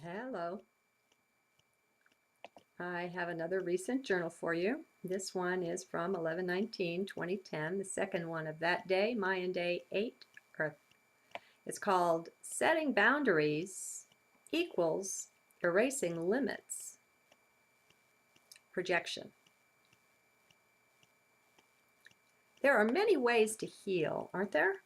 Hello. I have another recent journal for you. This one is from 11/19/2010, the second one of that day, Mayan day 8 Earth. It's called Setting Boundaries Equals Erasing Limits. Projection. There are many ways to heal, aren't there?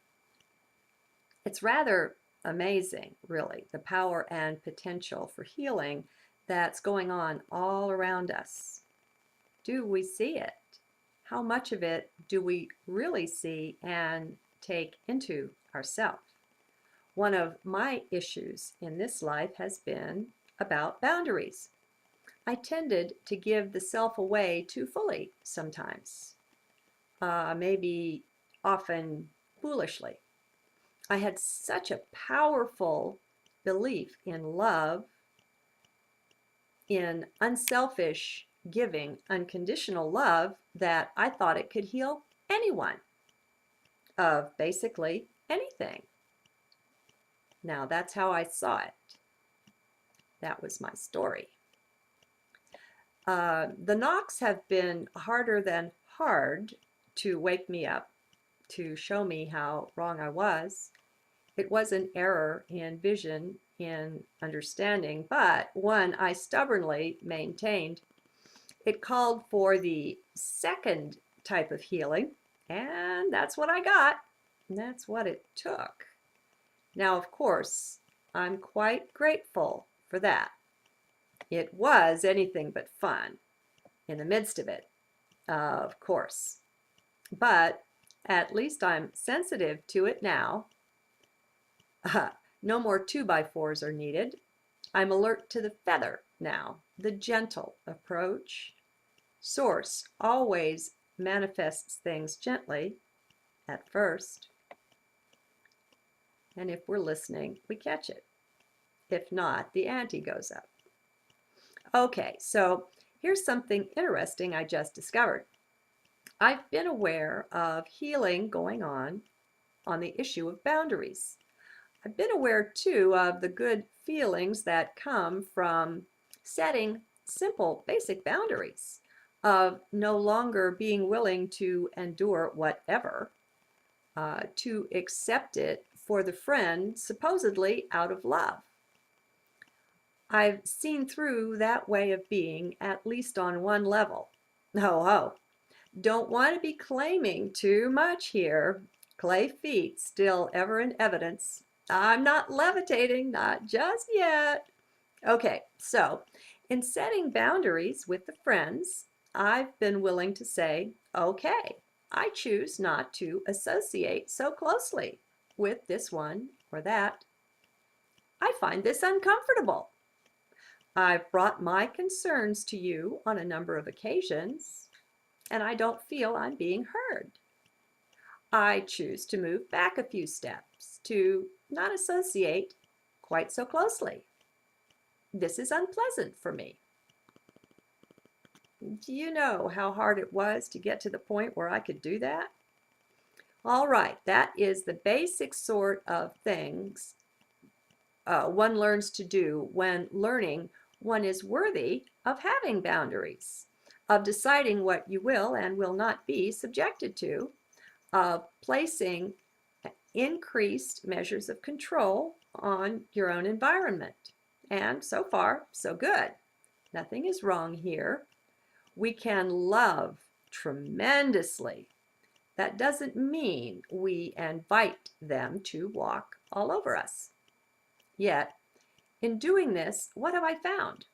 It's rather amazing, really, the power and potential for healing that's going on all around us. Do we see it? How much of it do we really see and take into ourselves? One of my issues in this life has been about boundaries. I tended to give the self away too fully sometimes, maybe often foolishly. I had such a powerful belief in love, in unselfish giving, unconditional love, that I thought it could heal anyone of basically anything. Now, that's how I saw it. That was my story. The knocks have been harder than hard to wake me up, to show me how wrong I was. It was an error in vision, in understanding, but one I stubbornly maintained. It called for the second type of healing, and that's what I got. And that's what it took. Now, of course, I'm quite grateful for that. It was anything but fun in the midst of it, of course. But at least I'm sensitive to it now. No more 2x4s are needed. I'm alert to the feather now, the gentle approach. Source always manifests things gently at first. And if we're listening, we catch it. If not, the ante goes up. Okay, so here's something interesting I just discovered. I've been aware of healing going on the issue of boundaries. I've been aware too of the good feelings that come from setting simple, basic boundaries, of no longer being willing to endure whatever, to accept it for the friend supposedly out of love. I've seen through that way of being, at least on one level. Oh, don't want to be claiming too much here. Clay feet still ever in evidence. I'm not levitating, not just yet. Okay, so in setting boundaries with the friends, I've been willing to say, okay, I choose not to associate so closely with this one or that. I find this uncomfortable. I've brought my concerns to you on a number of occasions, and I don't feel I'm being heard. I choose to move back a few steps, to not associate quite so closely. This is unpleasant for me. Do you know how hard it was to get to the point where I could do that? All right, that is the basic sort of things one learns to do when learning one is worthy of having boundaries, of deciding what you will and will not be subjected to, of placing increased measures of control on your own environment. And so far, so good. Nothing is wrong here. We can love tremendously. That doesn't mean we invite them to walk all over us. Yet, in doing this, what have I found?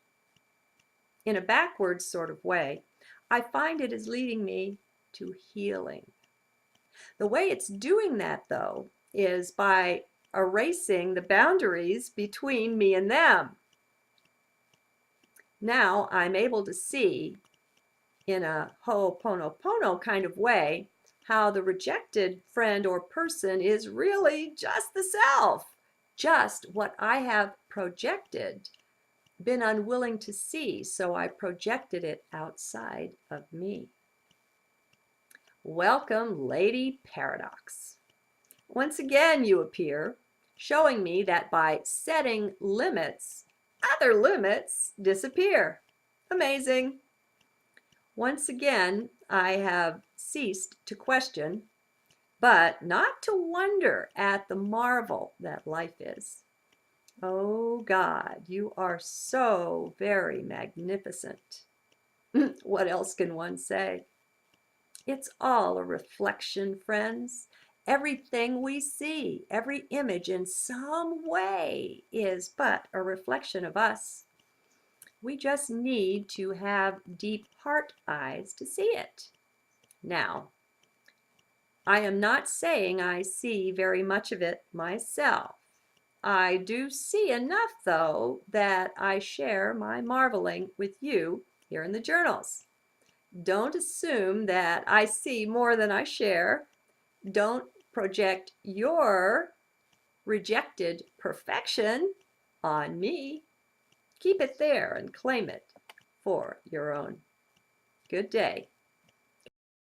In a backwards sort of way, I find it is leading me to healing. The way it's doing that, though, is by erasing the boundaries between me and them. Now I'm able to see, in a ho'oponopono kind of way, how the rejected friend or person is really just the self, just what I have projected, been unwilling to see, so I projected it outside of me. Welcome, Lady Paradox. Once again you appear, showing me that by setting limits, other limits disappear. Amazing. Once again, I have ceased to question, but not to wonder at the marvel that life is. Oh God, you are so very magnificent. What else can one say? It's all a reflection, friends. Everything we see, every image in some way is but a reflection of us. We just need to have deep heart eyes to see it. Now, I am not saying I see very much of it myself. I do see enough, though, that I share my marveling with you here in the journals. Don't assume that I see more than I share. Don't project your rejected perfection on me. Keep it there and claim it for your own. Good day.